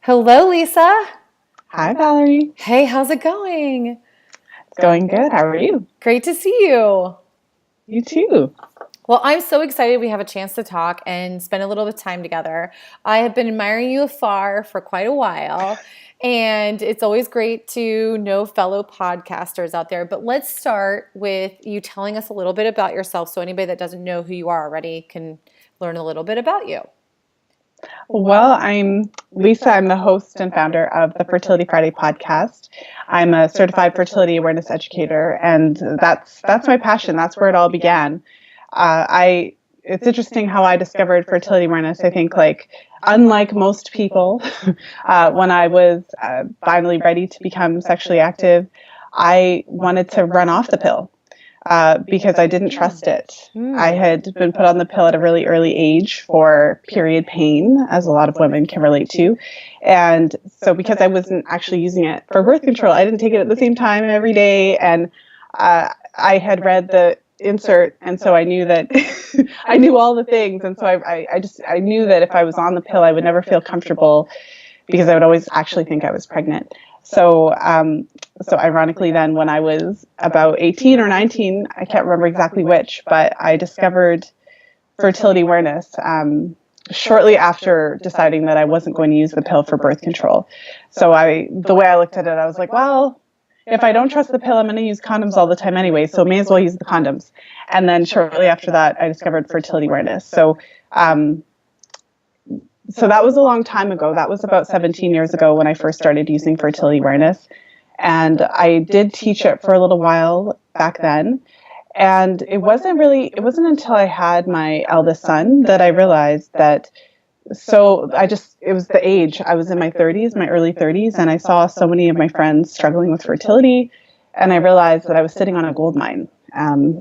Hello, Lisa. Hi, Valerie. Hey, how's it going? It's going good. How are you? Great to see you. You too. Well, I'm so excited we have a chance to talk and spend a little bit of time together. I have been admiring you afar for quite a while, and it's always great to know fellow podcasters out there. But let's start with you telling us a little bit about yourself so anybody that doesn't know who you are already can learn a little bit about you. Well, I'm Lisa. I'm the host and founder of the Fertility Friday podcast. I'm a certified fertility awareness educator, and that's my passion. That's where it all began. It's interesting how I discovered fertility awareness. I think, like, unlike most people, when I was finally ready to become sexually active, I wanted to run off the pill. Because I didn't trust it. I had been put on the pill at a really early age for period pain, as a lot of women can relate to. And so because I wasn't actually using it for birth control, I didn't take it at the same time every day. And I had read the insert, and so I knew that I knew all the things. And so I knew that if I was on the pill, I would never feel comfortable because I would always actually think I was pregnant. So ironically then, when I was about 18 or 19, I can't remember exactly which, but I discovered fertility awareness shortly after deciding that I wasn't going to use the pill for birth control. So the way I looked at it, I was like, well, if I don't trust the pill, I'm going to use condoms all the time anyway, so may as well use the condoms. And then shortly after that, I discovered fertility awareness. So that was a long time ago. That was about 17 years ago when I first started using fertility awareness. And I did teach it for a little while back then. And it wasn't until I had my eldest son that I realized that, it was the age. I was in my 30s, my early 30s, and I saw so many of my friends struggling with fertility. And I realized that I was sitting on a gold mine.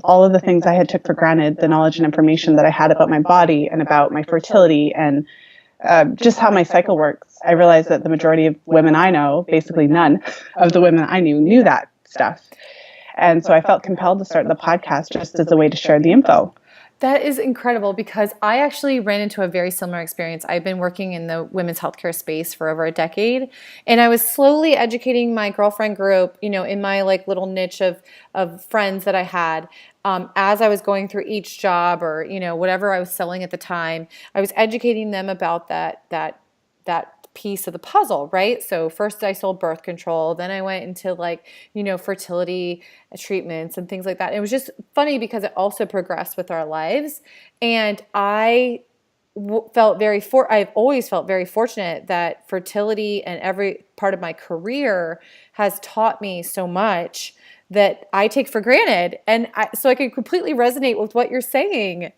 All of the things I had took for granted, the knowledge and information that I had about my body and about my fertility and just how my cycle works, I realized that the majority of women I know, basically none of the women I knew that stuff. And so I felt compelled to start the podcast just as a way to share the info. That is incredible because I actually ran into a very similar experience. I've been working in the women's healthcare space for over a decade, and I was slowly educating my girlfriend group, in my little niche of friends that I had. As I was going through each job or, whatever I was selling at the time, I was educating them about that piece of the puzzle, right? So first I sold birth control, then I went into fertility treatments and things like that. It was just funny because it also progressed with our lives. And I've always felt very fortunate that fertility and every part of my career has taught me so much that I take for granted. And so I can completely resonate with what you're saying.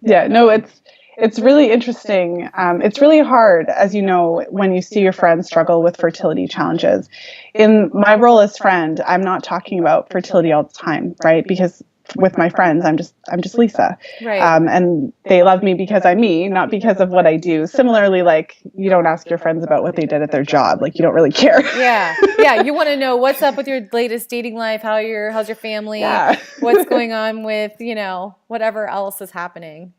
Yeah, no, it's really interesting. It's really hard, as you know, when you see your friends struggle with fertility challenges. In my role as friend, I'm not talking about fertility all the time, right? Because with my friends, I'm just Lisa. Right. And they love me because I'm me, not because of what I do. Similarly, you don't ask your friends about what they did at their job. You don't really care. Yeah. Yeah. You want to know what's up with your latest dating life, how's your family, Yeah. what's going on with, whatever else is happening.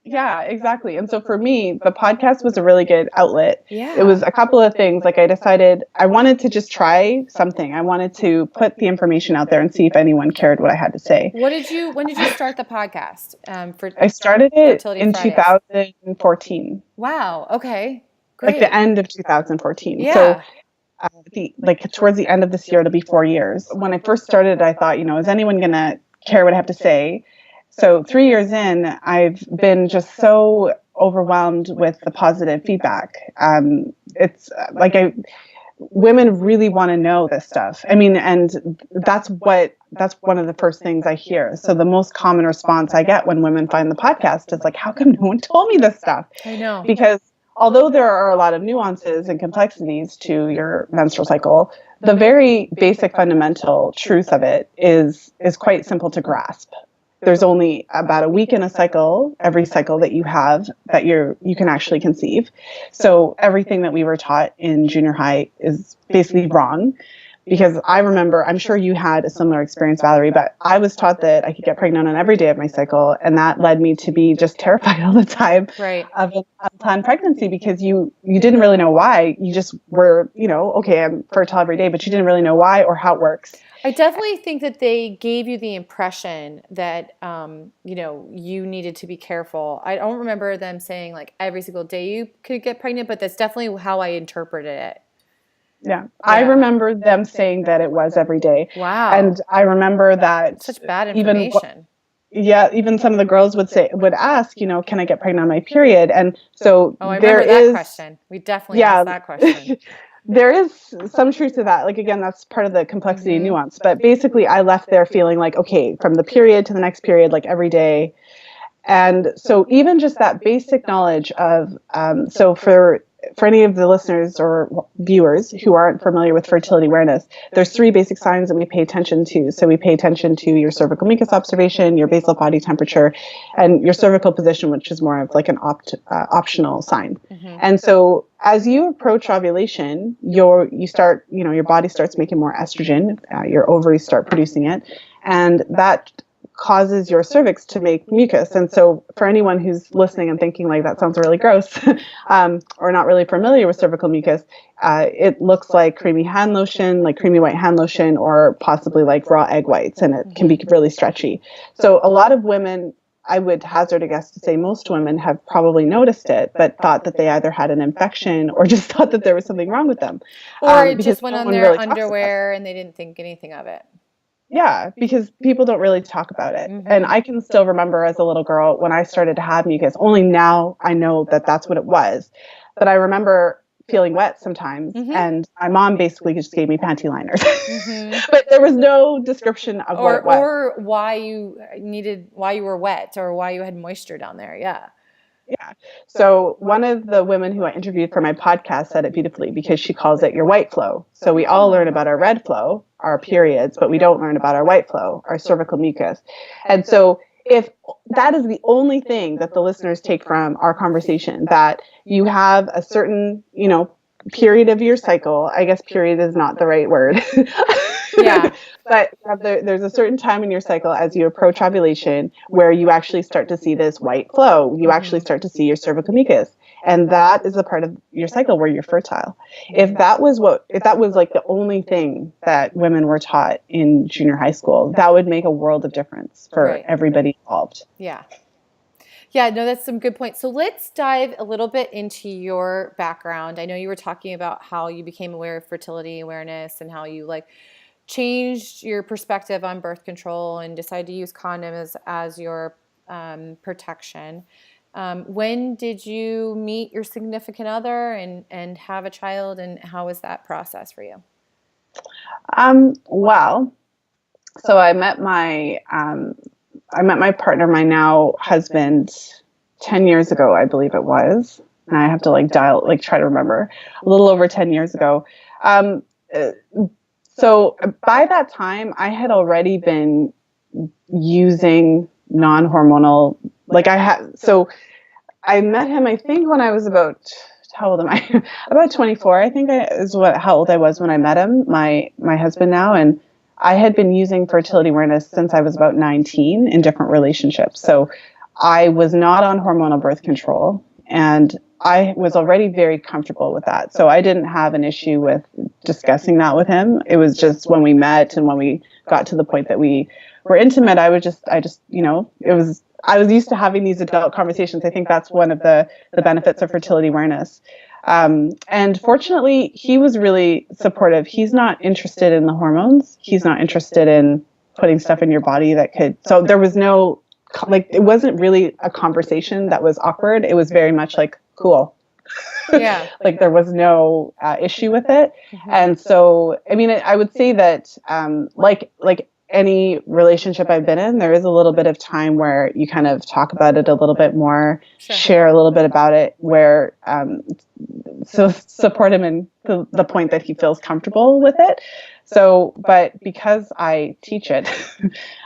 Yeah, exactly. And so for me, the podcast was a really good outlet. Yeah. It was a couple of things. I decided I wanted to just try something. I wanted to put the information out there and see if anyone cared what I had to say. When did you start the podcast? I started it in Fridays? 2014. Wow. Okay. Great. The end of 2014. Yeah. So towards the end of this year, it'll be 4 years. When I first started, I thought, is anyone going to care what I have to say? So 3 years in, I've been just so overwhelmed with the positive feedback. Women really want to know this stuff. I mean, and that's one of the first things I hear. So the most common response I get when women find the podcast is how come no one told me this stuff? I know. Because although there are a lot of nuances and complexities to your menstrual cycle, the very basic fundamental truth of it is quite simple to grasp. There's only about a week in a cycle, every cycle that you have, that you can actually conceive. So everything that we were taught in junior high is basically wrong. because I remember, I'm sure you had a similar experience, Valerie, but I was taught that I could get pregnant on every day of my cycle. And that led me to be just terrified all the time Right. of an unplanned pregnancy, because you didn't really know why. You just were, okay, I'm fertile every day, but you didn't really know why or how it works. I definitely think that they gave you the impression that, you needed to be careful. I don't remember them saying like every single day you could get pregnant, but that's definitely how I interpreted it. Yeah. I remember them saying that it was every day. Wow. And I remember that Such bad information. even some of the girls would ask, can I get pregnant on my period? And so I remember that question. We definitely asked that question. There is some truth to that. Like, again, that's part of the complexity and nuance. But basically, I left there feeling like, okay, from the period to the next period, like every day. And so even just that basic knowledge of, so for any of the listeners or viewers who aren't familiar with fertility awareness, there's 3 basic signs that we pay attention to. So we pay attention to your cervical mucus observation, your basal body temperature, and your cervical position, which is more of like an optional sign. And so as you approach ovulation, your body starts making more estrogen, your ovaries start producing it, and that causes your cervix to make mucus. And so for anyone who's listening and thinking like that sounds really gross, or not really familiar with cervical mucus, it looks like creamy hand lotion, like creamy white hand lotion, or possibly like raw egg whites, and it can be really stretchy. So a lot of women, I would hazard a guess to say most women have probably noticed it, but thought that they either had an infection or just thought that there was something wrong with them. Or it just went on their underwear and they didn't think anything of it. Yeah, because people don't really talk about it. And I can still remember as a little girl when I started to have mucus, only now I know that that's what it was. But I remember feeling wet sometimes, and my mom basically just gave me panty liners. But there was no description of what it was. Or why you were wet, or why you had moisture down there. Yeah. Yeah. So one of the women who I interviewed for my podcast said it beautifully, because she calls it your white flow. So we all learn about our red flow, our periods, but we don't learn about our white flow, our cervical mucus. And so if that is the only thing that the listeners take from our conversation, that you have a certain, period of your cycle, I guess period is not the right word. Yeah. But there's a certain time in your cycle as you approach ovulation where you actually start to see this white flow. You actually start to see your cervical mucus. And that is a part of your cycle where you're fertile. If that was like the only thing that women were taught in junior high school, that would make a world of difference for everybody involved. Yeah. Yeah, no, that's some good points. So let's dive a little bit into your background. I know you were talking about how you became aware of fertility awareness and how you changed your perspective on birth control and decided to use condoms as your protection. When did you meet your significant other and have a child, and how was that process for you? Well, so I met my partner, my now husband, 10 years ago, I believe it was. And I have to try to remember, a little over 10 years ago. So by that time, I had already been using non-hormonal, so I met him, I think, when I was how old am I? About 24, I think is how old I was when I met him, my husband now. And I had been using fertility awareness since I was about 19 in different relationships. So I was not on hormonal birth control, and I was already very comfortable with that. So I didn't have an issue with discussing that with him. It was just when we met and when we got to the point that we were intimate, I was used to having these adult conversations. I think that's one of the benefits of fertility awareness. And fortunately, he was really supportive. He's not interested in the hormones. He's not interested in putting stuff in your body so there was no, it wasn't really a conversation that was awkward. It was very much like, cool. Yeah. There was no issue with it. And so, I mean, I would say that, like any relationship I've been in, there is a little bit of time where you kind of talk about it a little bit more, share a little bit about it, where, so support him in the point that he feels comfortable with it. So, but because I teach it,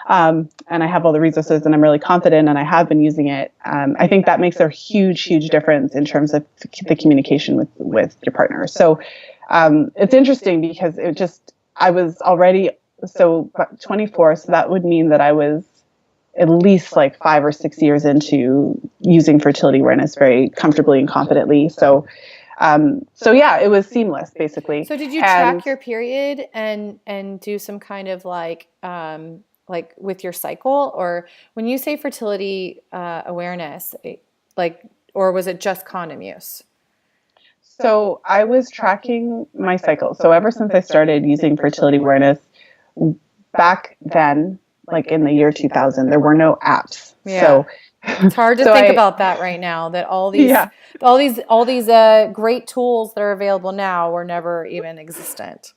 and I have all the resources and I'm really confident and I have been using it, I think that makes a huge, huge difference in terms of the communication with your partner. So, it's interesting because I was already 24, so that would mean that I was at least like 5 or 6 years into using fertility awareness very comfortably and confidently. So yeah, it was seamless basically. So did you And track your period and do some kind of like with your cycle, or when you say fertility awareness, like, or was it just condom use? so I was tracking my cycle. So ever since I started using fertility awareness back then, like in the year 2000, there were no apps. Yeah. So It's hard to so think I about that right now, that yeah. all these great tools that are available now were never even existent.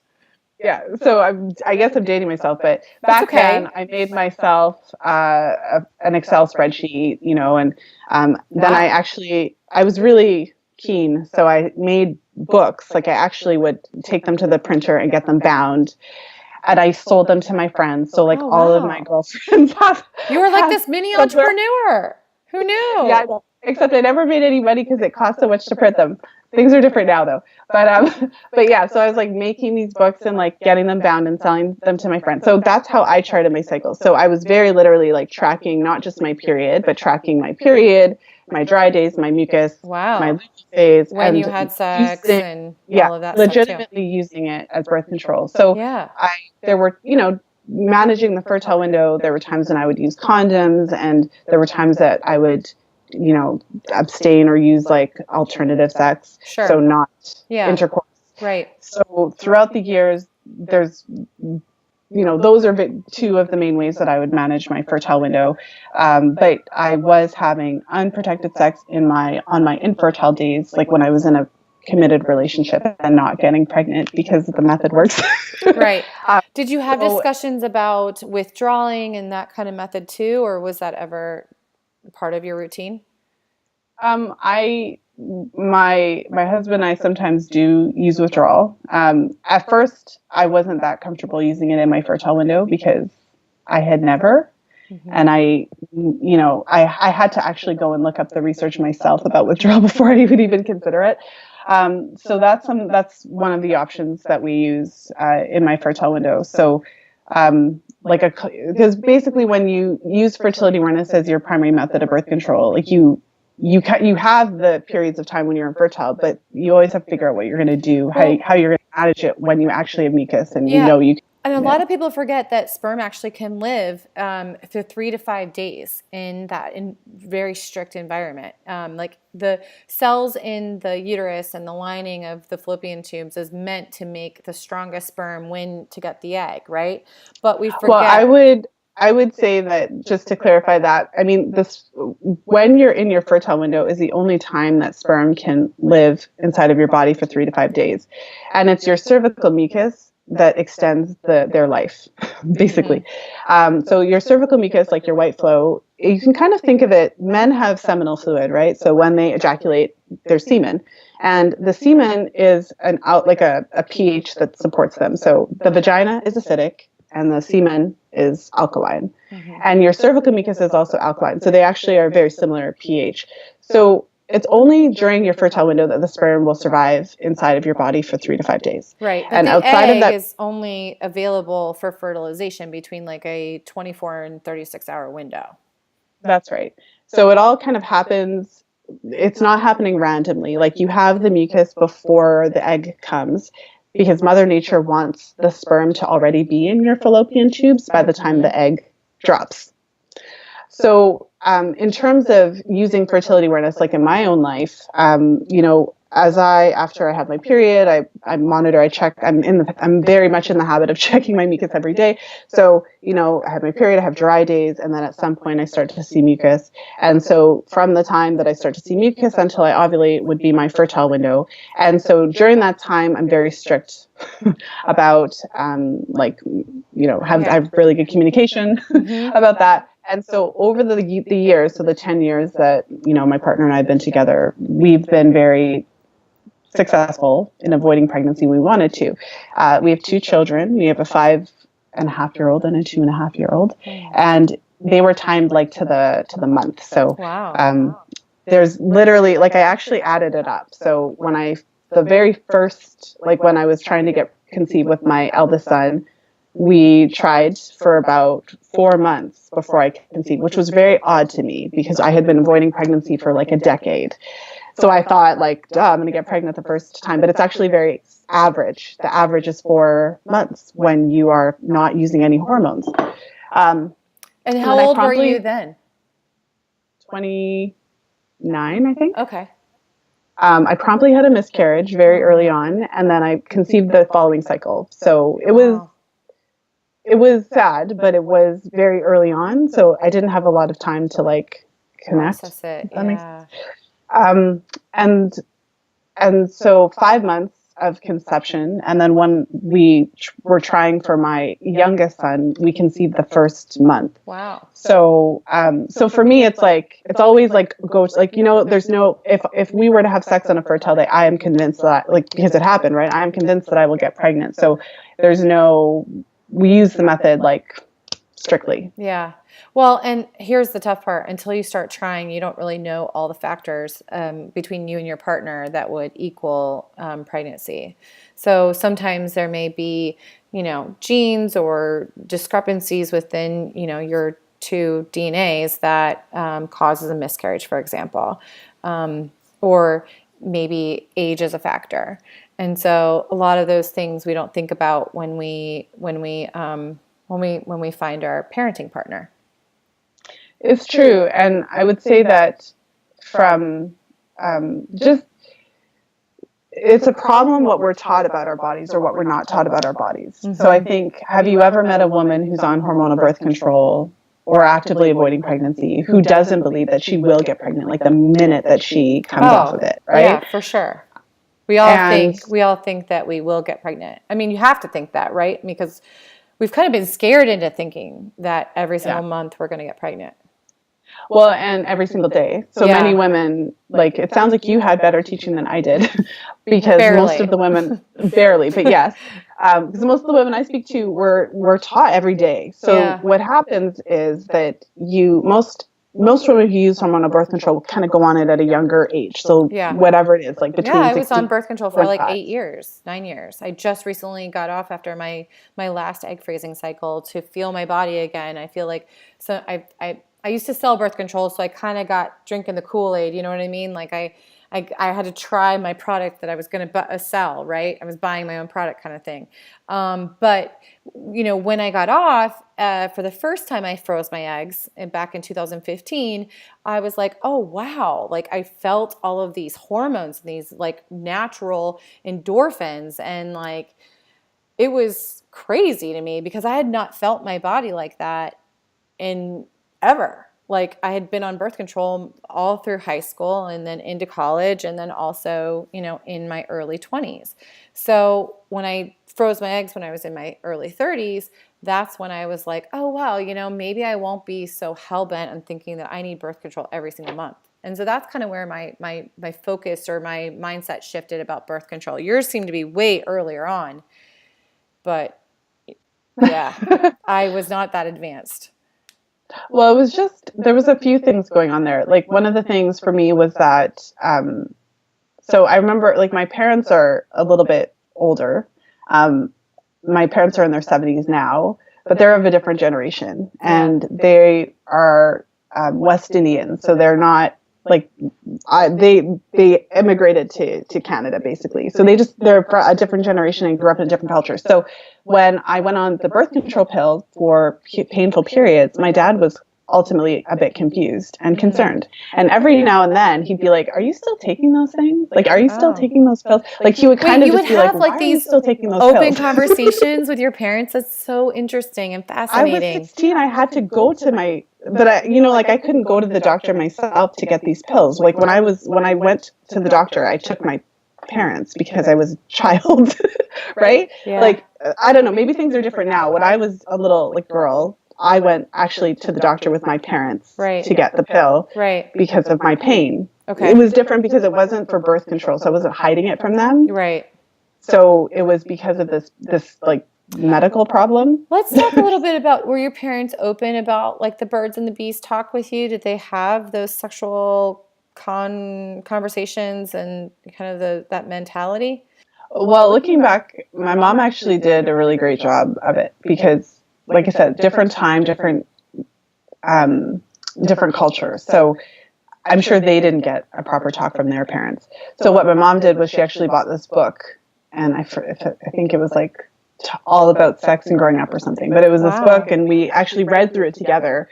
Yeah, so I guess I'm dating myself, but That's back then okay. I made myself an Excel spreadsheet, and then I was really keen, so I made books. Like I actually would take them to the printer and get them bound, and I sold them to my friends. So like Oh, all of my wow. girlfriends You were like have this mini somewhere. entrepreneur. Who Yeah, I knew? know. Except I never made any money because it cost so much to print them. Things are different now though. But yeah, so I was like making these books and like getting them bound and selling them to my friends. So that's how I charted my cycle. So I was very literally like tracking not just my period, but tracking my period, my dry days, my mucus, my Wow. luteal phase, When you and had sex using, and yeah, all of that stuff too. legitimately using it as birth control. So Yeah. there were, managing the fertile window, there were times when I would use condoms, and there were times that I would, abstain or use like alternative sex. Sure. So not Yeah. intercourse. Right. So throughout the years, there's, those are two of the main ways that I would manage my fertile window. But I was having unprotected sex on my infertile days, like when I was in a committed relationship and not getting pregnant because the method works. Right. Did you have so discussions about withdrawing and that kind of method too, or was that ever part of your routine? I my husband and I sometimes do use withdrawal. At first, I wasn't that comfortable using it in my fertile window because I had never, and I had to actually go and look up the research myself about withdrawal before I would even consider it. So that's one of the options that we use in my fertile window. So. Because basically when you use fertility awareness as your primary method of birth control, like you have the periods of time when you're infertile, but you always have to figure out what you're going to do, how you're going to manage it when you actually have mucus and Yeah. you can. And a lot of people forget that sperm actually can live for 3 to 5 days in very strict environment. Like the cells in the uterus and the lining of the fallopian tubes is meant to make the strongest sperm win to get the egg, right? But we forget. Well, I would say that, just to clarify that, I mean, when you're in your fertile window is the only time that sperm can live inside of your body for 3 to 5 days. And it's your cervical mucus that extends their life, basically. So your cervical mucus, like your white flow, you can kind of think of it, men have seminal fluid, right? So when they ejaculate, there's semen. And the semen is like a pH that supports them. So the vagina is acidic, and the semen is alkaline. And your cervical mucus is also alkaline. So they actually are very similar pH. So it's only during your fertile window that the sperm will survive inside of your body for 3 to 5 days. Right. But and the outside egg of that is only available for fertilization between like a 24 and 36-hour window. That's right. So it all kind of happens. It's not happening randomly. Like you have the mucus before the egg comes, because Mother Nature wants the sperm to already be in your fallopian tubes by the time the egg drops. So in terms of using fertility awareness, like in my own life, after I have my period, I monitor, I check. I'm very much in the habit of checking my mucus every day. So I have my period, I have dry days, and then at some point I start to see mucus. And so from the time that I start to see mucus until I ovulate would be my fertile window. And so during that time, I'm very strict about have really good communication about that. And so over the years, so the 10 years that, my partner and I have been together, we've been very successful in avoiding pregnancy when we wanted to. We have 2 children. We have a 5.5-year-old and a 2.5-year-old. And they were timed like to the month. So wow. There's literally, like, I actually added it up. So the very first, like when I was trying to get conceive with my eldest son, we tried for about 4 months before I conceived, which was very odd to me because I had been avoiding pregnancy for like a decade. So I thought like, duh, I'm going to get pregnant the first time, but it's actually very average. The average is 4 months when you are not using any hormones. And how old were you then? 29, I think. Okay. I promptly had a miscarriage very early on, and then I conceived the following cycle. So it was sad, but it was very early on. So I didn't have a lot of time to like connect. Process it. That makes sense. And so 5 months of conception, and then when we were trying for my youngest son, we conceived the first month. Wow. So so for me, it's like it's always like there's no if we were to have sex on a fertile day, I am convinced that like because it happened, right? I am convinced that I will get pregnant. So there's no we use the method like strictly. Yeah. Well, and here's the tough part. Until you start trying, you don't really know all the factors between you and your partner that would equal pregnancy. So sometimes there may be, genes or discrepancies within, your two DNAs that causes a miscarriage, for example, or maybe age is a factor. And so a lot of those things we don't think about when we find our parenting partner. It's true. And I would say that from it's a problem what we're taught about our bodies or what we're not taught about our bodies. Mm-hmm. So I think, have you ever met a woman who's on hormonal birth control or actively avoiding pregnancy who doesn't believe that she will get pregnant like the minute that she comes off of it, right? Yeah, for sure. We all think that we will get pregnant. I mean, you have to think that, right? Because we've kind of been scared into thinking that every single month we're going to get pregnant. Well, and every single day. So many women, like, it sounds like you had better teaching than I did because most of the women, barely, but yes, because most of the women I speak to were taught every day. So what happens is that most women who use hormonal birth control kind of go on it at a younger age. So whatever it is, like between I was on birth control for like 9 years. I just recently got off after my last egg freezing cycle to feel my body again. I feel like I used to sell birth control, so I kind of got drinking the Kool-Aid, you know what I mean? Like I had to try my product that I was going to sell, right? I was buying my own product kind of thing. But, when I got off, for the first time I froze my eggs back in 2015, I was like, oh, wow. Like I felt all of these hormones and these like natural endorphins. And like, it was crazy to me because I had not felt my body like that in ever. Like I had been on birth control all through high school and then into college and then also, in my early 20s. So when I froze my eggs when I was in my early 30s, that's when I was like, oh, wow, maybe I won't be so hell-bent on thinking that I need birth control every single month. And so that's kind of where my focus or my mindset shifted about birth control. Yours seemed to be way earlier on, but yeah, I was not that advanced. Well, it was there was a few things going on there. Like one of the things for me was that, so I remember like my parents are a little bit older. My parents are in their 70s now, but they're of a different generation and they are West Indian. So they're not like, they immigrated to Canada basically. So they're a different generation and grew up in a different culture. So when I went on the birth control pill for painful periods, my dad was ultimately a bit confused and concerned. And every now and then he'd be like, are you still taking those things? Like, are you still taking those pills? Like he would kind of just be like, why are you still taking those open pills? Conversations with your parents. That's so interesting and fascinating. I was 16. I had to go to I couldn't go to the doctor myself to get these pills. Like when I went to the doctor, I took my parents because I was a child, right? Yeah. Like, I don't know, maybe things are different now. When I was a little girl, I went actually to the doctor with my parents to get the pill because of my pain. Okay. It was different because it wasn't for birth control, so I wasn't hiding it from them. Right. So it was because of this like medical problem. Let's talk a little bit about, were your parents open about like the birds and the bees talk with you? Did they have those sexual conversations and kind of that mentality? Well, looking back, my mom actually did a really great job of it because, like I said, different time, um, different cultures. So I'm sure they didn't get a proper talk from their parents. So what my mom did was she actually bought this book, and I think it was like all about sex and growing up or something. But it was this book, and we actually read through it together,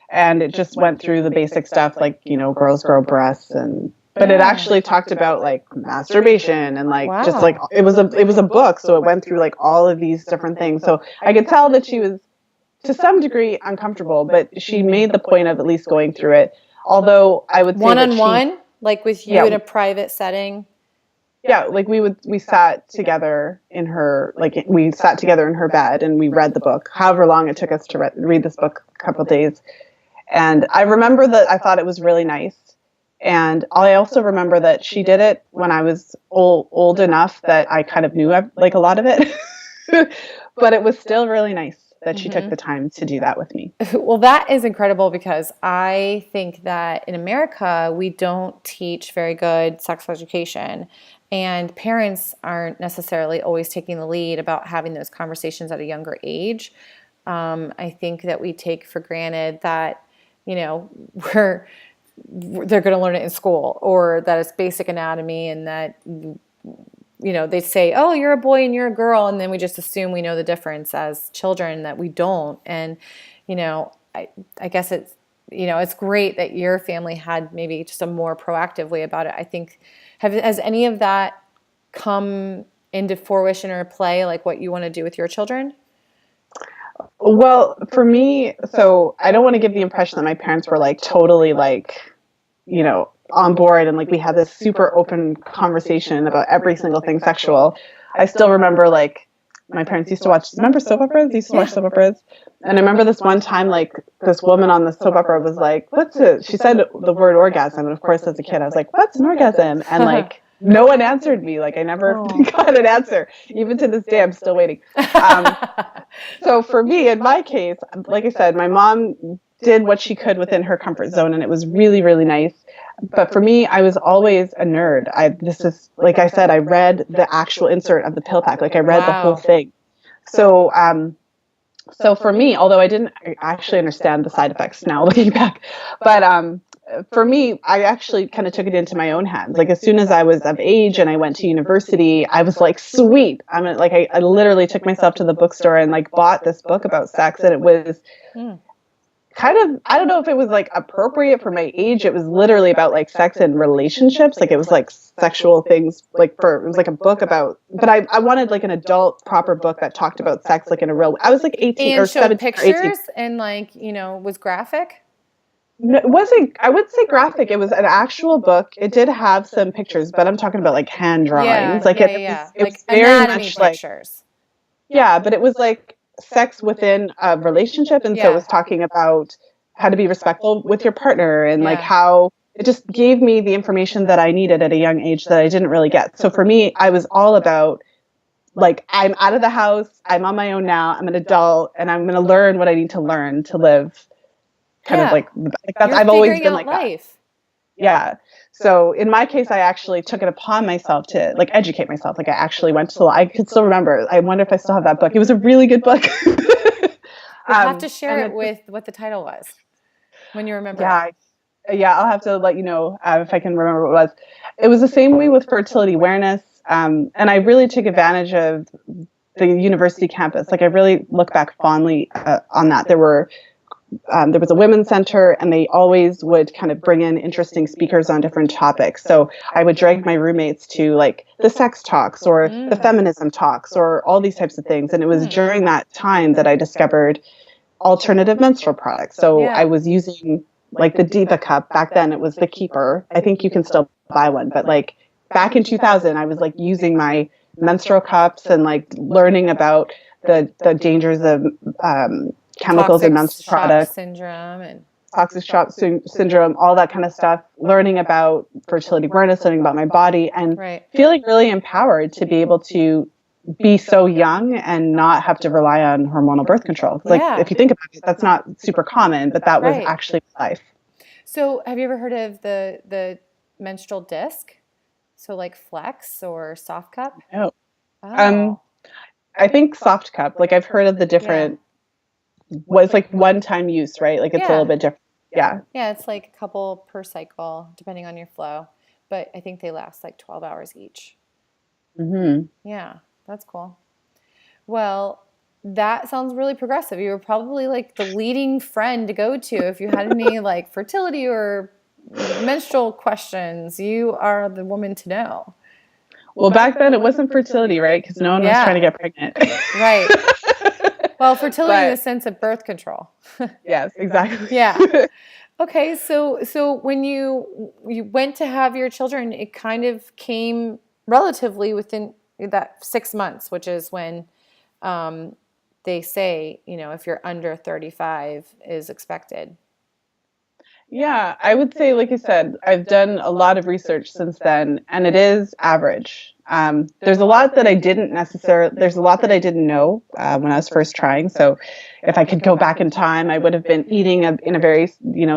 and it just went through the basic stuff like girls grow breasts and. But it actually talked about like masturbation and like just like it was a book, so it went through like all of these different things. So I could tell that she was to some degree uncomfortable, but she made the point of at least going through it. Although I would say one-on-one, like with you in a private setting. Yeah, like we sat together in her bed and we read the book. However long it took us to read this book, a couple of days. And I remember that I thought it was really nice. And I also remember that she did it when I was old enough that I kind of knew like a lot of it. But it was still really nice that she took the time to do that with me. Well, that is incredible because I think that in America, we don't teach very good sex education. And parents aren't necessarily always taking the lead about having those conversations at a younger age. I think that we take for granted that, they're going to learn it in school, or that it's basic anatomy, and that they say, oh, you're a boy and you're a girl, and then we just assume we know the difference as children, that we don't. And I guess it's great that your family had maybe just a more proactive way about it. I think has any of that come into fruition or play, like what you want to do with your children? Well, for me, so I don't want to give the impression that my parents were like totally like, on board and like we had this super open conversation about every single thing sexual. I still remember like my parents used to watch, remember soap operas? They used to watch soap operas. And I remember this one time, like this woman on the soap opera was like, she said the word orgasm. And of course, as a kid, I was like, what's an orgasm? And like, no one answered me. Like I never got an answer. Even to this day, I'm still waiting. So for me, in my case, like I said, my mom did what she could within her comfort zone, and it was really, really nice. But for me, I was always a nerd. Like I said, I read the actual insert of the pill pack. Like I read the whole thing. So, so for me, although I didn't actually understand the side effects now looking back, but for me, I actually kind of took it into my own hands. Like as soon as I was of age and I went to university, I was like, sweet. I literally took myself to the bookstore and like bought this book about sex, and it was kind of, I don't know if it was like appropriate for my age. It was literally about like sex and relationships. Like it was like sexual things, it was like a book about, but I wanted like an adult proper book that talked about sex, like in a real, I was like 18 and or 17 pictures or 18. And like, was graphic. No, it wasn't, I would say graphic. It was an actual book. It did have some pictures, but I'm talking about like hand drawings. It was very much pictures. But it was like sex within a relationship. And so it was talking about how to be respectful with your partner and like how it just gave me the information that I needed at a young age that I didn't really get. So for me, I was all about like, I'm out of the house. I'm on my own now. I'm an adult and I'm going to learn what I need to learn to live kind of like that's, I've always been like life. That. Yeah. So in my case, I actually took it upon myself to like educate myself. Like I actually went to, I could still remember. I wonder if I still have that book. It was a really good book. You'll have to share it with what the title was when you remember. Yeah. I'll have to let you know if I can remember what it was. It was the same way with fertility awareness. And I really took advantage of the university campus. Like I really look back fondly on that. There was a women's center, and they always would kind of bring in interesting speakers on different topics. So I would drag my roommates to like the sex talks or the feminism talks or all these types of things. And it was during that time that I discovered alternative menstrual products. So I was using like the Diva cup. Back then it was the Keeper. I think you can still buy one, but like back in 2000, I was like using my menstrual cups and like learning about the dangers of chemicals in menstrual products, toxic shock syndrome, all that kind of stuff, learning about fertility awareness, learning about my body, and feeling really empowered to be able to be so young and not have to rely on hormonal birth control. Like if you think about it, that's not super common, but that was actually life. So have you ever heard of the menstrual disc? So like Flex or Soft Cup? No. Oh, I think soft cup, like I've heard of the yeah. different, what it's like one-time use, right? Like it's a little Yeah. bit different. Yeah. Yeah, it's like a couple per cycle, depending on your flow. But I think they last like 12 hours each. Hmm. Yeah, that's cool. Well, that sounds really progressive. You were probably like the leading friend to go to if you had any like fertility or menstrual questions. You are the woman to know. Well, back then it wasn't fertility, right? Because no one was trying to Yeah, get pregnant. right. Well, fertility in the But sense of birth control. yes, exactly. Yeah. Okay, so when you went to have your children, it kind of came relatively within that 6 months, which is when um, they say, if you're under 35 is expected. Yeah, I would say, like I said, I've done a lot of research since then, and it is average. There's a lot that I didn't necessarily, there's a lot that I didn't know when I was first trying. So if I could go back in time, I would have been eating in a very,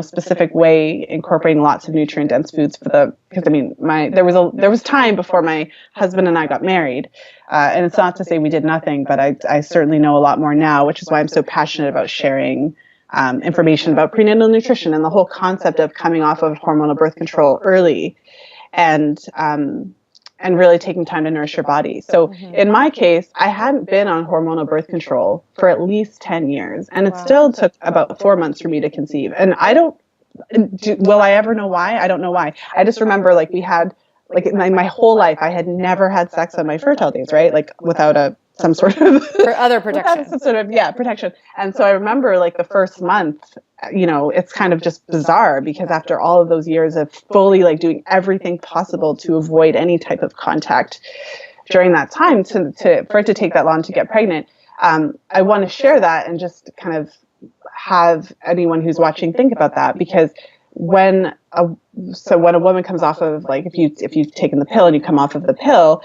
specific way, incorporating lots of nutrient dense foods because I mean, there was time before my husband and I got married. And it's not to say we did nothing, but I certainly know a lot more now, which is why I'm so passionate about sharing information about prenatal nutrition and the whole concept of coming off of hormonal birth control early and really taking time to nourish your body. So in my case, I hadn't been on hormonal birth control for at least 10 years, and it still took about 4 months for me to conceive. And will I ever know why? I don't know why. I just remember like we had, like in my whole life, I had never had sex on my fertile days, right? Like without some sort of For other protection. some sort of protection. And so I remember like the first month, it's kind of just bizarre because after all of those years of fully like doing everything possible to avoid any type of contact during that time for it to take that long to get pregnant, I want to share that and just kind of have anyone who's watching think about that, because when a woman comes off of, like, if you've taken the pill and you come off of the pill,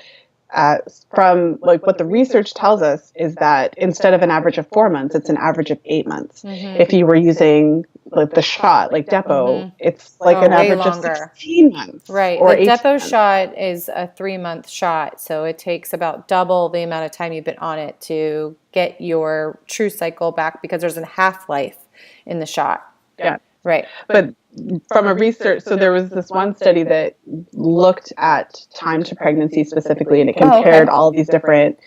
from like what the research tells us is that instead of an average of 4 months, it's an average of 8 months. If you were using like the shot, like Depo, it's like an average longer. of 16 months. Right. Or The Depo months. shot is a 3-month shot, so it takes about double the amount of time you've been on it to get your true cycle back, because there's a half-life in the shot. Yeah. Right. But from a research, so there was this one study that looked at time to pregnancy specifically, and it compared all these different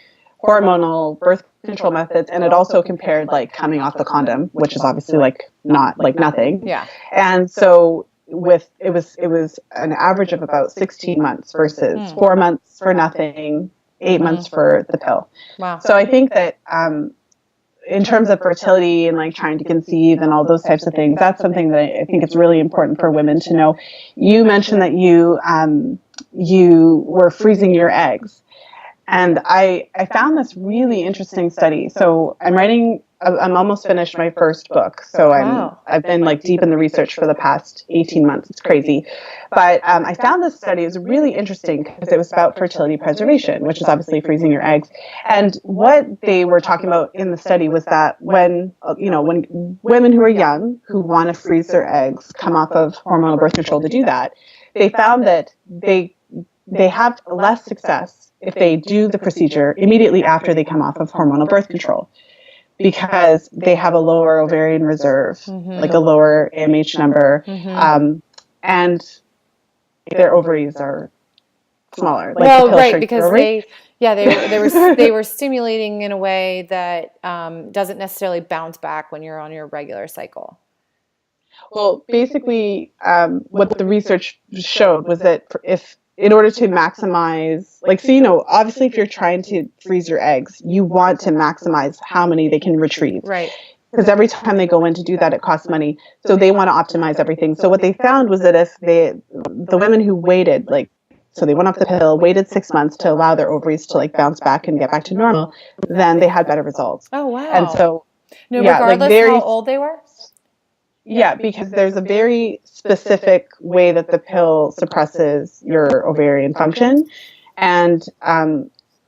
hormonal birth control methods, and it also compared like coming off the condom, which is obviously like not like nothing. Yeah. And so it was an average of about 16 months versus 4 months for nothing, 8 months for the pill. Wow. So I think that in terms of fertility and like trying to conceive and all those types of things, that's something that I think it's really important for women to know. You mentioned that you were freezing your eggs, and I found this really interesting study. So I'm almost finished my first book, so I've been like deep in the research for the past 18 months. It's crazy, but I found this study was really interesting because it was about fertility preservation, which is obviously freezing your eggs. And what they were talking about in the study was that when women who are young who want to freeze their eggs come off of hormonal birth control to do that, they found that they have less success if they do the procedure immediately after they come off of hormonal birth control, because they have a lower ovarian reserve, like a lower AMH number, and their ovaries are smaller. Like right, because they were stimulating in a way that doesn't necessarily bounce back when you're on your regular cycle. Well, basically, what the research showed was that in order to maximize, like, so, obviously if you're trying to freeze your eggs, you want to maximize how many they can retrieve. Right. Because every time they go in to do that, it costs money. So they want to optimize everything. So what they found was that if the women who waited, like, so they went off the pill, waited 6 months to allow their ovaries to like bounce back and get back to normal, then they had better results. Oh, wow. And so, regardless how old they were? Yeah, because there's a very specific way that the pill suppresses your ovarian function. And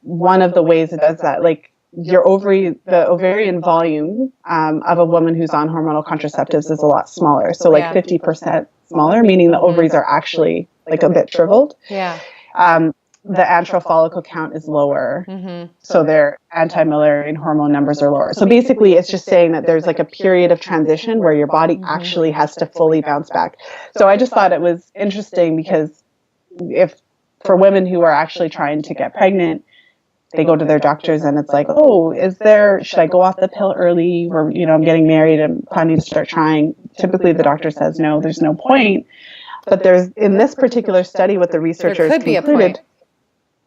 one of the ways it does that, like the ovarian volume of a woman who's on hormonal contraceptives is a lot smaller. So like 50% smaller, meaning the ovaries are actually like a bit shriveled. Yeah. the antral follicle count is lower. Mm-hmm. So their anti-Müllerian hormone numbers are lower. So basically, it's just saying that there's like a period of transition where your body actually has to fully bounce back. So I just thought it was interesting because if for women who are actually trying to get pregnant, they go to their doctors and it's like, oh, should I go off the pill early? Or, I'm getting married and planning to start trying. Typically, the doctor says, no, there's no point. But in this particular study, what the researchers concluded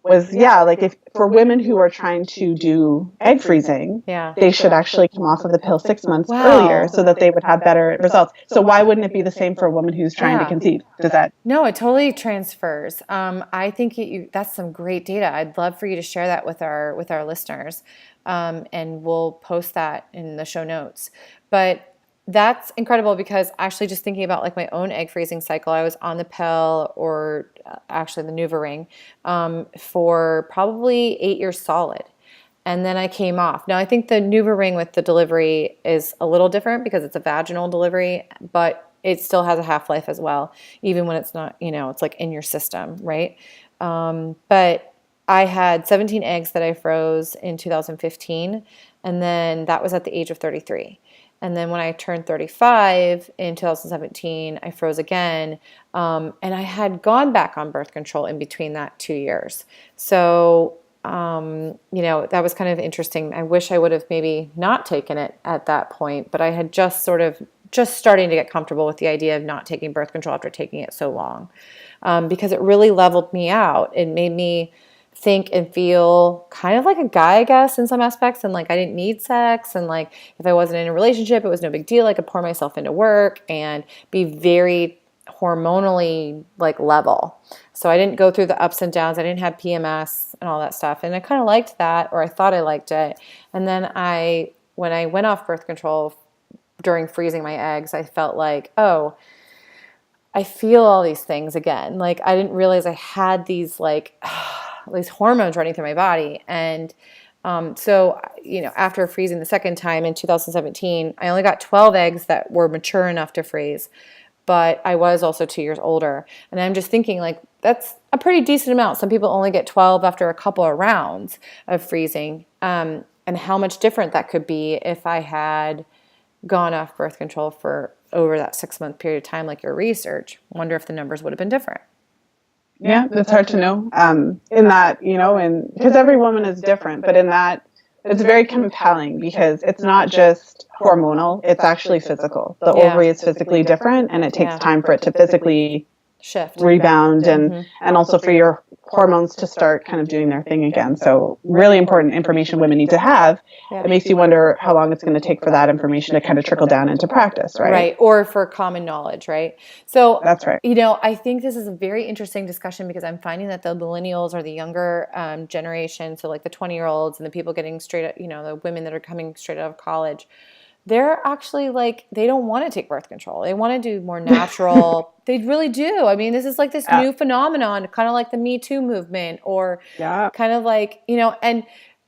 was, like if for women who are trying to do egg freezing, they should actually come off of the pill 6 months earlier so that they would have better results. So why wouldn't it be the same for a woman who's trying to conceive? No, it totally transfers. I think that's some great data. I'd love for you to share that with our listeners, and we'll post that in the show notes. But that's incredible because actually just thinking about like my own egg freezing cycle, I was on the pill or actually the NuvaRing for probably 8 years solid. And then I came off. Now I think the NuvaRing with the delivery is a little different because it's a vaginal delivery, but it still has a half-life as well, even when it's not, it's like in your system, right? But I had 17 eggs that I froze in 2015, and then that was at the age of 33. And then when I turned 35 in 2017, I froze again. And I had gone back on birth control in between that 2 years. So, that was kind of interesting. I wish I would have maybe not taken it at that point, but I had just starting to get comfortable with the idea of not taking birth control after taking it so long, because it really leveled me out. It made me think and feel kind of like a guy, I guess, in some aspects. And like, I didn't need sex. And like, if I wasn't in a relationship, it was no big deal. I could pour myself into work and be very hormonally like level. So I didn't go through the ups and downs. I didn't have PMS and all that stuff. And I kind of liked that, or I thought I liked it. And then when I went off birth control during freezing my eggs, I felt like, oh, I feel all these things again. Like I didn't realize I had these like these hormones running through my body. And so, after freezing the second time in 2017, I only got 12 eggs that were mature enough to freeze, but I was also 2 years older. And I'm just thinking like, that's a pretty decent amount. Some people only get 12 after a couple of rounds of freezing. And how much different that could be if I had gone off birth control for over that 6-month period of time, like your research. Wonder if the numbers would have been different. Yeah, it's hard to know. In that, and because every woman is different, but in that, it's very compelling because it's not just hormonal, it's actually physical. The ovary is physically different, and it takes time for it to physically shift, rebound, and also for your hormones to start kind of doing their thing again. So really important information women need to have. It makes you wonder how long it's going to take for that information to kind of trickle down into practice, right? Right, or for common knowledge, right? So that's right. I think this is a very interesting discussion because I'm finding that the millennials or the younger generation, so like the 20-year-olds and the people getting straight out, the women that are coming straight out of college, they're actually like, they don't want to take birth control. They want to do more natural. They really do. I mean, this is like this new phenomenon, kind of like the Me Too movement, or kind of like, and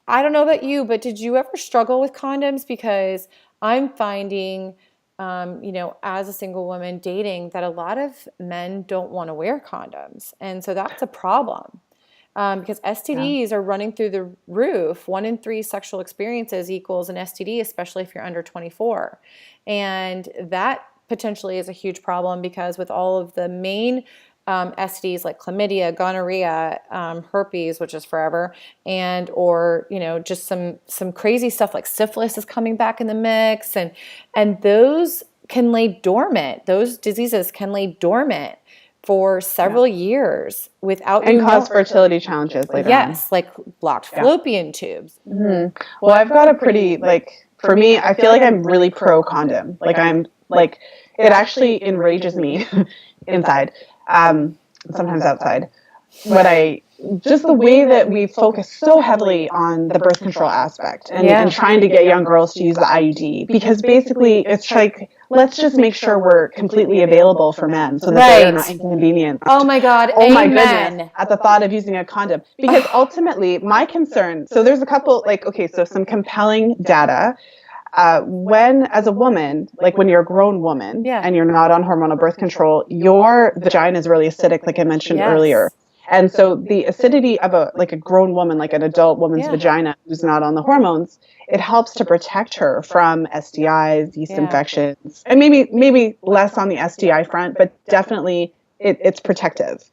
I don't know about you, but did you ever struggle with condoms? Because I'm finding, as a single woman dating, that a lot of men don't want to wear condoms. And so that's a problem. Because STDs are running through the roof. 1 in 3 sexual experiences equals an STD, especially if you're under 24. And that potentially is a huge problem because with all of the main STDs like chlamydia, gonorrhea, herpes, which is forever, and or just some crazy stuff like syphilis is coming back in the mix, and those can lay dormant. Those diseases can lay dormant for several years without and cause fertility challenges later on. Like blocked fallopian tubes. Mm-hmm. Well, I've got a pretty for me, I feel like I'm really pro condom. Like I'm like, it actually enrages me inside, sometimes outside. But just the way that we focus so heavily on the birth control aspect and trying to get young girls to use the IUD, because basically it's like, let's just make sure we're completely available for men so that they're not inconvenienced. Oh my God. Oh my goodness. At the thought of using a condom. Because ultimately my concern, so there's a couple, so some compelling data. When, as a woman, like when you're a grown woman and you're not on hormonal birth control, your vagina is really acidic, like I mentioned earlier. And so the acidity of a grown woman, like an adult woman's vagina who's not on the hormones, it helps to protect her from STIs, yeast infections, and maybe less on the STI front, but definitely it's protective.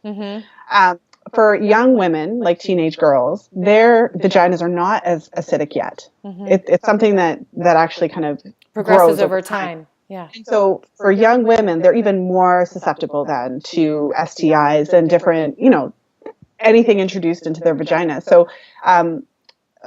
For young women, like teenage girls, their vaginas are not as acidic yet. It's something that actually kind of progresses over time. Yeah. And so for young women, they're even more susceptible then to STIs and different, anything introduced into their vagina. So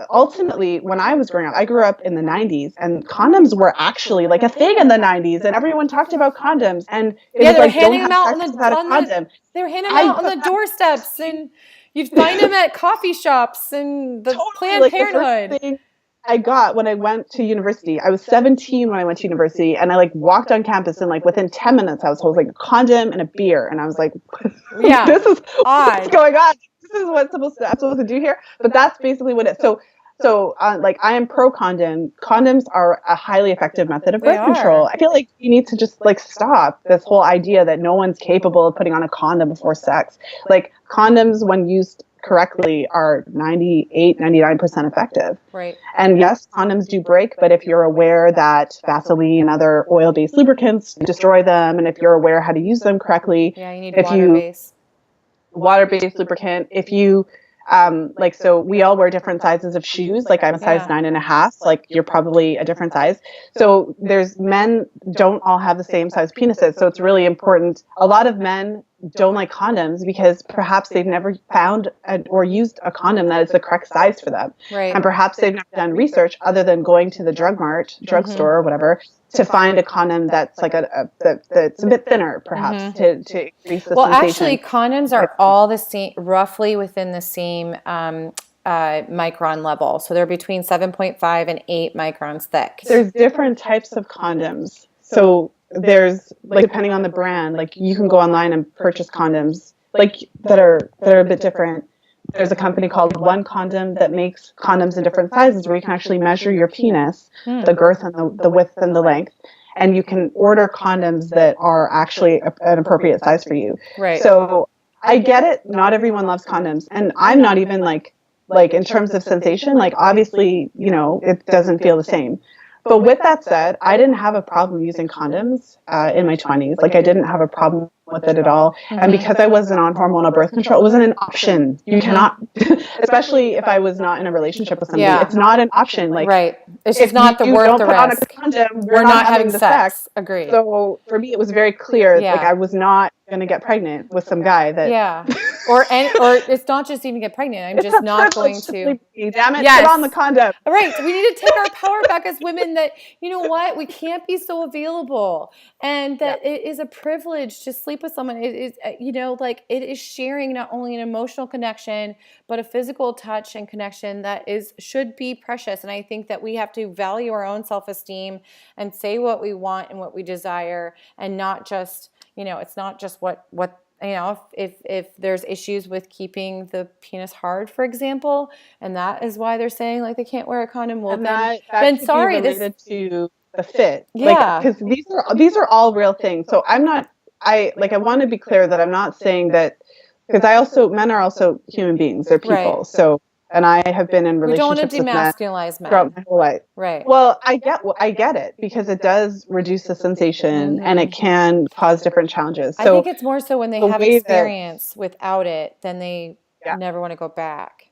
ultimately, when I was growing up, I grew up in the 90s, and condoms were actually like a thing in the 90s, and everyone talked about condoms. And it was like, don't have sex without a condom. They were handing them out on the doorsteps, and you'd find them at coffee shops and the Planned Parenthood. The first thing I got when I went to university, I was 17 when I went to university, and I walked on campus, and within 10 minutes I was told a condom and a beer, and I was like, this is what's going on. This is what I'm supposed to do here. But that's basically what it is. So I am pro condom. Condoms are a highly effective method of birth control. I feel like you need to just stop this whole idea that no one's capable of putting on a condom before sex. Condoms, when used correctly, are 99% effective. Right. And yes, condoms do break, but if you're aware that Vaseline and other oil-based lubricants destroy them, and if you're aware how to use them correctly, you need water-based lubricant. If you so we all wear different sizes of shoes. I'm a size 9.5. You're probably a different size. So men don't all have the same size penises. So it's really important. A lot of men don't like condoms because perhaps they've never found or used a condom that is the correct size for them. Right. And perhaps they've never done research other than going to the drugstore or whatever, to find a condom that's that's a bit thinner, perhaps, to increase the sensation. Actually, condoms are all the same, roughly within the same micron level. So they're between 7.5 and 8 microns thick. There's different types of condoms. So there's depending on the brand, you can go online and purchase condoms that are a bit different. There's a company called One Condom that makes condoms in different sizes where you can actually measure your penis, the girth and the width and the length, and you can order condoms that are actually an appropriate size for you. Right. So I get it. Not everyone loves condoms, and I'm not even in terms of sensation. Obviously, it doesn't feel the same. But with that said, I didn't have a problem using condoms in my 20s. I didn't have a problem with it at all. And because I wasn't on hormonal birth control, it wasn't an option. You cannot, especially if I was not in a relationship with somebody, it's not an option. Right. It's just not the worth the risk. On a condom, we're not having the sex. Agreed. So for me, it was very clear. I was not going to get pregnant with some guy that. Or it's not just even get pregnant. I'm just not going to. Damn it! Put on the condom. Right. We need to take our power back as women. That we can't be so available, and that it is a privilege to sleep with someone. It is, it is sharing not only an emotional connection, but a physical touch and connection that should be precious. And I think that we have to value our own self-esteem and say what we want and what we desire, and not just, it's not just what. If there's issues with keeping the penis hard, for example, and that is why they're saying they can't wear a condom, well, then sorry, related to the fit, because these are all real things. So I want to be clear that I'm not saying that, because men are also human beings, they're people. Right. So. And I have been in relationships with men throughout my whole life. Right. Well, I get it, because it does reduce the sensation and it can cause different challenges. So I think it's more so when they have experience without it, then they never want to go back.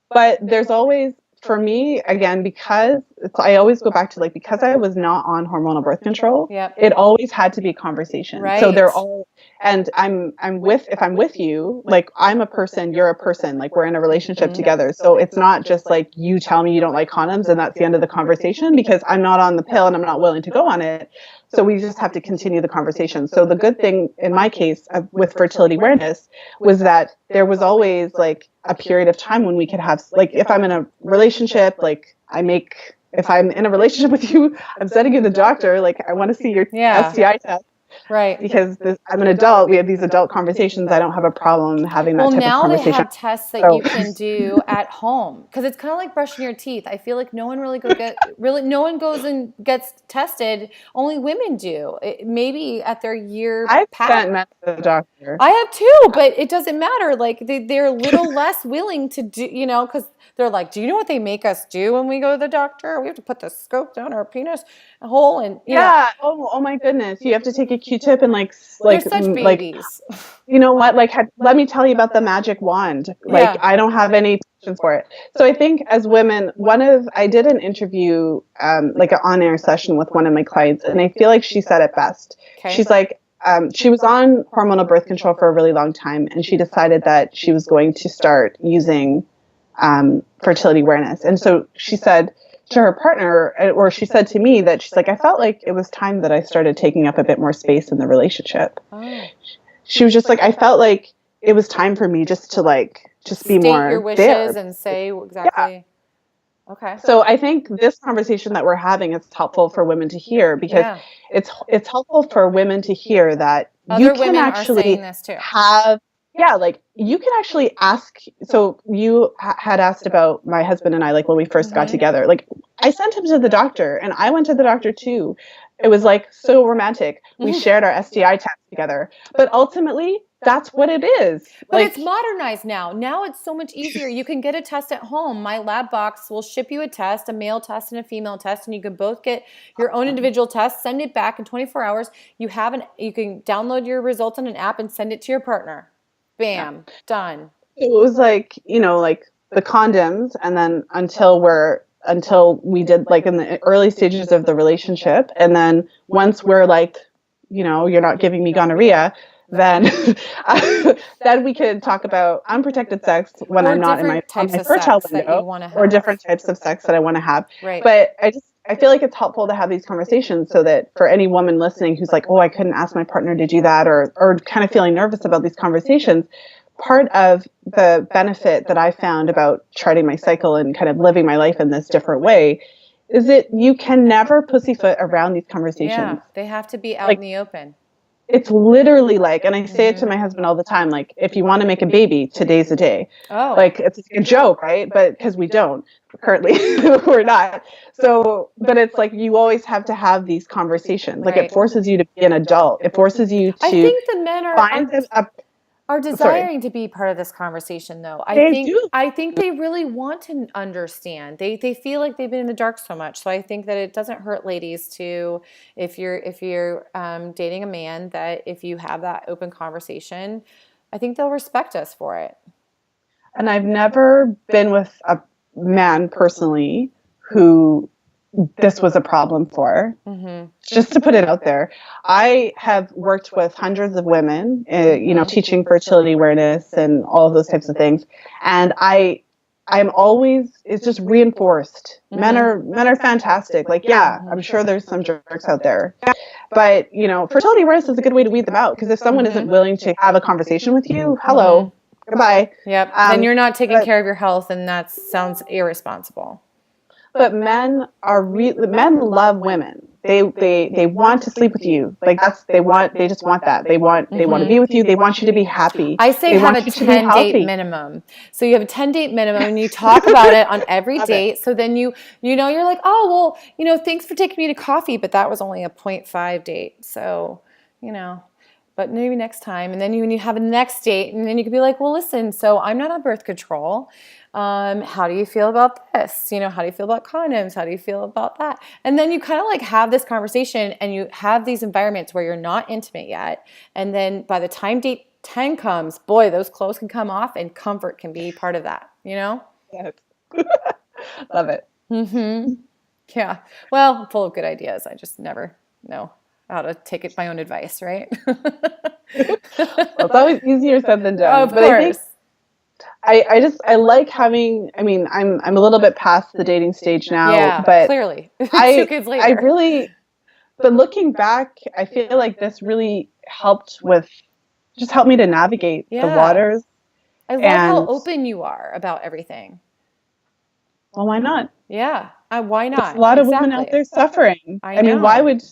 But there's always, for me, again, because I always go back to because I was not on hormonal birth control, it always had to be a conversation. Right. So they're all, and if I'm with you, I'm a person, you're a person, we're in a relationship together. So it's not just you tell me you don't like condoms and that's the end of the conversation, because I'm not on the pill and I'm not willing to go on it. So we just have to continue the conversation. So the good thing in my case with fertility awareness was that there was always a period of time when we could have, if I'm in a relationship, if I'm in a relationship with you, I'm sending you the doctor, I want to see your STI test. Right. because I'm an adult. We have these adult conversations. I don't have a problem having that Well, type of now they conversation. have tests that So you can do at home because it's kind of like brushing your teeth. I feel like no one goes and gets tested. Only women do. Maybe at their year I've pass. sent men to the doctor. I have too, but it doesn't matter. Like they're a little less willing to do, because they're like, do you know what they make us do when we go to the doctor? We have to put the scope down our penis hole and, Yeah. Oh my goodness. You have to take a Q-tip and they're such babies. you know what? Like, let me tell you about the magic wand. Like, Yeah. I don't have any patience for it. So I think as women, I did an interview, like an on-air session with one of my clients, and I feel like she said it best. Okay. She's like, she was on hormonal birth control for a really long time, and she decided that she was going to start using fertility awareness. And so she said to her partner, or she said to me that she's like, I felt like it was time that I started taking up a bit more space in the relationship. Oh. She was just like, I felt like it was time for me just to be more state your wishes there. and say exactly. Yeah. Okay. So I think this conversation that we're having is helpful for women to hear, because it's helpful for women to hear that other you can women actually are saying this too. Like you can actually ask. So you had asked about my husband and I, like when we 1st got together, like I sent him to the doctor and I went to the doctor too. It was like so romantic. We shared our STI test together, but ultimately that's what it is. But it's modernized now. Now it's so much easier. You can get a test at home. My lab box will ship you a test, a male test and a female test, and you can both get your own individual test, send it back in 24 hours. You can download your results on an app and send it to your partner. Bam, done. It was like, like the condoms, and then until we did like in the early stages of the relationship, and then once we're like, you're not giving me gonorrhea, then then we could talk about unprotected sex when I'm not in my fertile window, or different types of sex that I want to have. Right. But I feel like it's helpful to have these conversations so that for any woman listening who's like, oh, I couldn't ask my partner to do that, or kind of feeling nervous about these conversations, part of the benefit that I found about charting my cycle and kind of living my life in this different way is that you can never pussyfoot around these conversations. Yeah, they have to be out in the open. It's literally like, and I say it to my husband all the time, like, if you want to make a baby, today's the day. Oh. Like, it's a joke, right? But because we don't currently, we're not. So, but it's like, you always have to have these conversations. Like, it forces you to be an adult. It forces you to I think the men are desiring to be part of this conversation, though. I think they really want to understand. They feel like they've been in the dark so much. So I think that it doesn't hurt ladies to, if you're dating a man, that if you have that open conversation, I think they'll respect us for it. And I've never been with a man personally who this was a problem for. Just to put it out there, I have worked with hundreds of women, teaching fertility awareness and all of those types of things, and I'm always, it's just reinforced. Men are fantastic. Like, yeah, I'm sure there's some jerks out there, but fertility awareness is a good way to weed them out, because if someone isn't willing to have a converson with you, hello, goodbye. Yep. Then you're not taking care of your health, and that sounds irresponsible. But men love women. They want to sleep with you. Like they just want that. They want to be with you. They want you to be happy. I say have a 10-date minimum. So you have a 10-date minimum and you talk about it on every date. So then you're like, oh, well, thanks for taking me to coffee, but that was only a 0.5 date. So, but maybe next time. And then when you have a next date, and then you could be like, well, listen, so I'm not on birth control. How do you feel about this? How do you feel about condoms? How do you feel about that? And then you kind of like have this conversation, and you have these environments where you're not intimate yet. And then by the time date 10 comes, boy, those clothes can come off and comfort can be part of that, Yes. Love it. Yeah. Well, I'm full of good ideas. I just never know how to take my own advice, right? Well, it's always easier said than done. Of course. I like having, I'm a little bit past the dating stage now, but clearly 2 kids later. But looking back, I feel like this really helped me to navigate the waters. I love how open you are about everything. Well, why not? Yeah. Why There's a not? lot of women out Exactly. there suffering. I I mean, why know. would,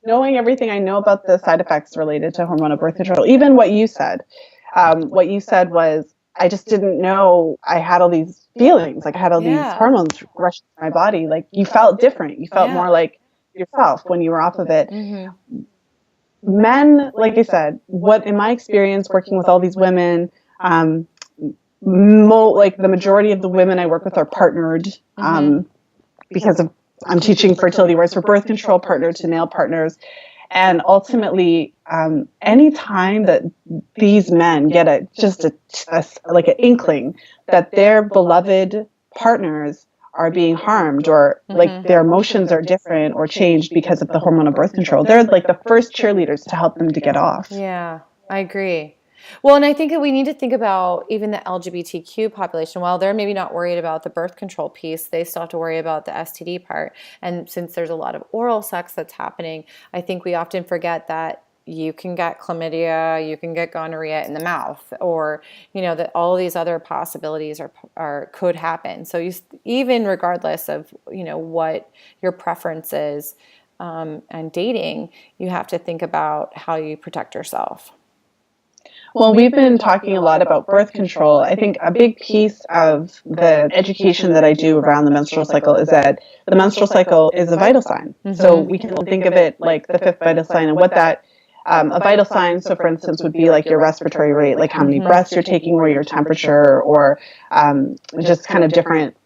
knowing everything I know about the side effects related to hormonal birth control, even what you said was, I just didn't know I had all these feelings, like I had all these Yeah. hormones rushing through my body. Like you felt different. You felt more Yeah. like yourself when you were off of it. Mm-hmm. Men, like I said, what in my experience working with all these women, um, like the majority of the women I work with are partnered, because of I'm teaching fertility, whereas for birth control, partnered to male partners. And ultimately, any time that these men get like an inkling that their beloved partners are being harmed, or like their emotions are different or changed because of the hormonal birth control, they're like the first cheerleaders to help them to get off. Yeah, I agree. Well, and I think that we need to think about even the LGBTQ population. While they're maybe not worried about the birth control piece, they still have to worry about the STD part. And since there's a lot of oral sex that's happening, I think we often forget that you can get chlamydia, you can get gonorrhea in the mouth, or that all of these other possibilities are could happen. So even regardless of what your preference is, and dating, you have to think about how you protect yourself. Well, we've been talking a lot about birth control. I think a big piece of the education that I do around the menstrual cycle is that the menstrual cycle is a vital sign. So we can think of it like the fifth vital sign, and what that a vital sign, so for instance, would be like your respiratory rate, like how many breaths you're taking, or your temperature, or just kind of different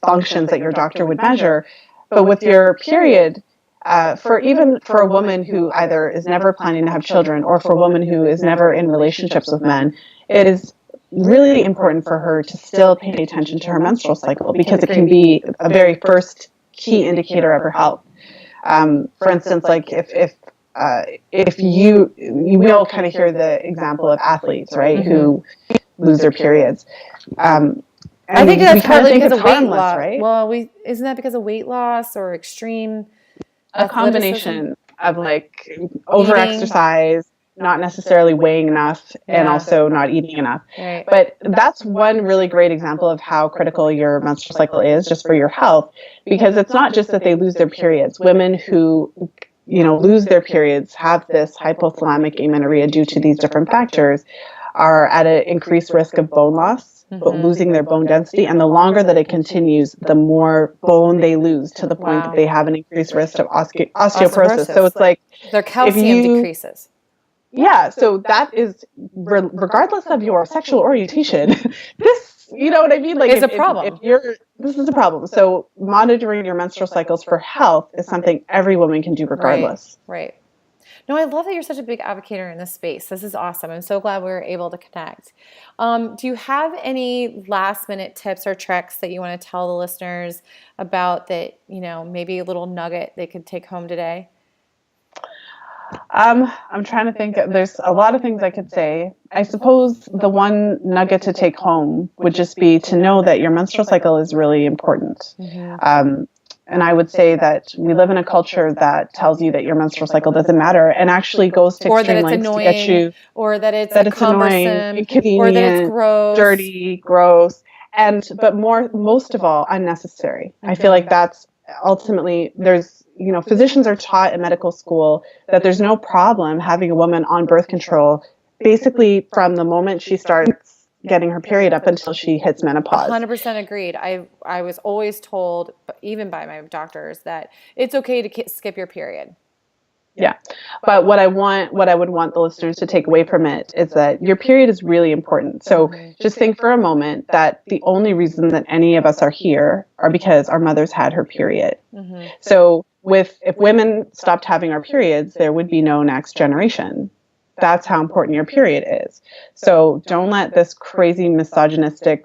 functions that your doctor would measure. But with your period, for a woman who either is never planning to have children, or for a woman who is never in relationships with men, it is really important for her to still pay attention to her menstrual cycle, because it can be a very first key indicator of her health. For instance, like if we all kind of hear the example of athletes, right, who lose their periods. I think that's partly because of weight harmless, loss. right? Well, isn't that because of weight loss or extreme A athleticism? combination of like overexercise, not necessarily weighing enough, and also not eating enough. Right. But that's one really great example of how critical your menstrual cycle is just for your health, because it's not just that they lose their periods. Women who lose their periods, have this hypothalamic amenorrhea due to these different factors, are at an increased risk of bone loss, losing their bone density. And the longer that it continues, the more bone they lose, to the point that they have an increased risk of osteoporosis. So it's like their calcium decreases. Yeah, so that is, regardless of your sexual orientation, this, you know what I mean? Like, It's a problem. This is a problem. So monitoring your menstrual cycles for health is something every woman can do regardless. Right. No, I love that you're such a big advocate in this space. This is awesome. I'm so glad we were able to connect. Do you have any last minute tips or tricks that you want to tell the listeners about that, maybe a little nugget they could take home today? I'm trying to think. There's a lot of things I could say. I suppose the one nugget to take home would just be to know that your menstrual cycle is really important. And I would say that we live in a culture that tells you that your menstrual cycle doesn't matter, and actually goes to extreme lengths to get you, or that it's annoying, inconvenient, or that it's gross, dirty, gross, but most of all, unnecessary. I feel like that's ultimately, there's, physicians are taught in medical school that there's no problem having a woman on birth control basically from the moment she starts getting her period up until she hits menopause. 100% agreed. I was always told, even by my doctors, that it's okay to skip your period. Yeah. But what I would want the listeners to take away from it is that your period is really important. So just think for a moment that the only reason that any of us are here are because our mothers had her period. So if women stopped having our periods, there would be no next generation. That's how important your period is. So don't let this crazy misogynistic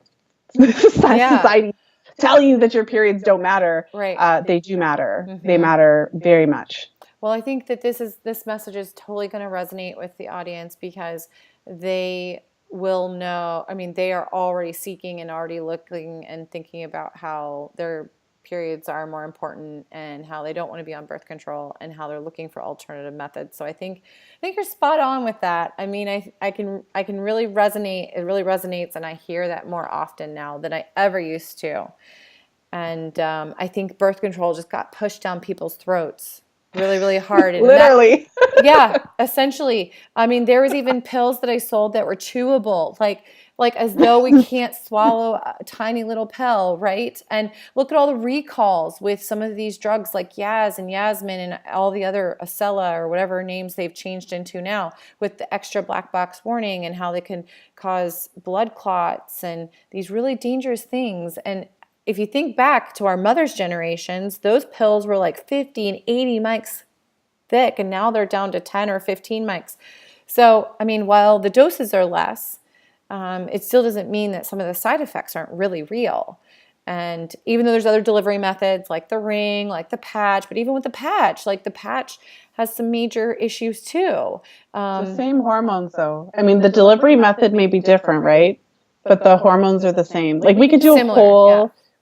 society tell you that your periods don't matter. Right. They do matter. They matter very much. Well, I think that this message is totally going to resonate with the audience, because they will know. I mean, they are already seeking and already looking and thinking about how their periods are more important, and how they don't want to be on birth control, and how they're looking for alternative methods. So I think you're spot on with that. I mean, I can really resonate. It really resonates, and I hear that more often now than I ever used to. And I think birth control just got pushed down people's throats really, really hard. And Literally. yeah, essentially. I mean, there was even pills that I sold that were chewable, like as though we can't swallow a tiny little pill, right? And look at all the recalls with some of these drugs like Yaz and Yasmin and all the other Acela or whatever names they've changed into now with the extra black box warning and how they can cause blood clots and these really dangerous things. And if you think back to our mother's generations, those pills were like 50 and 80 mics thick, and now they're down to 10 or 15 mics. So, I mean, while the doses are less, it still doesn't mean that some of the side effects aren't really real. And even though there's other delivery methods like the ring, like the patch, but even with the patch, like the patch has some major issues too. The same hormones, though. I mean, the delivery method may be different, right? But the hormones are the same. Like we could do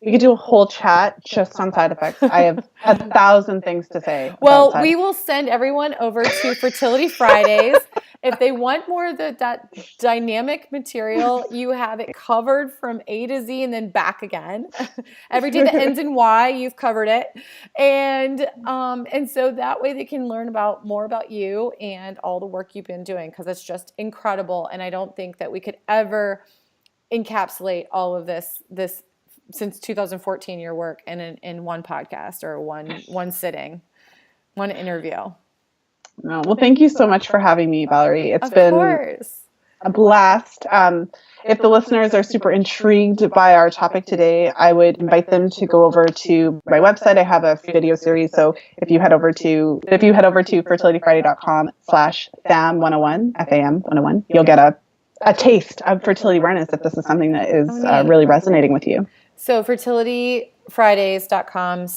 we could do a whole chat just on side effects. I have 1,000 things to say. Well, we will send everyone over to Fertility Fridays. If they want more of that dynamic material, you have it covered from A to Z and then back again. Everything that ends in Y, you've covered it. And so that way they can learn more about you and all the work you've been doing, because it's just incredible. And I don't think that we could ever encapsulate all of this since 2014, your work in one podcast or one sitting, one interview. No, well, thank you so much for having me, Valerie. It's been a blast. If the listeners are super intrigued by our topic today, I would invite them to go over to my website. I have a video series. So if you head over to fertilityfriday.com/FAM101, FAM101, you'll get a taste of fertility awareness if this is something that is really resonating with you. So fertilityfridays.com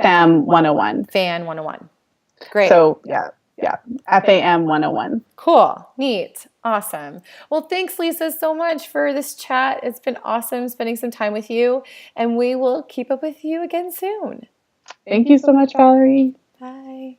/FAM101. FAN101. Great. So yeah. FAM101. Cool. Neat. Awesome. Well, thanks, Lisa, so much for this chat. It's been awesome spending some time with you, and we will keep up with you again soon. Thank you so much, Valerie. Bye.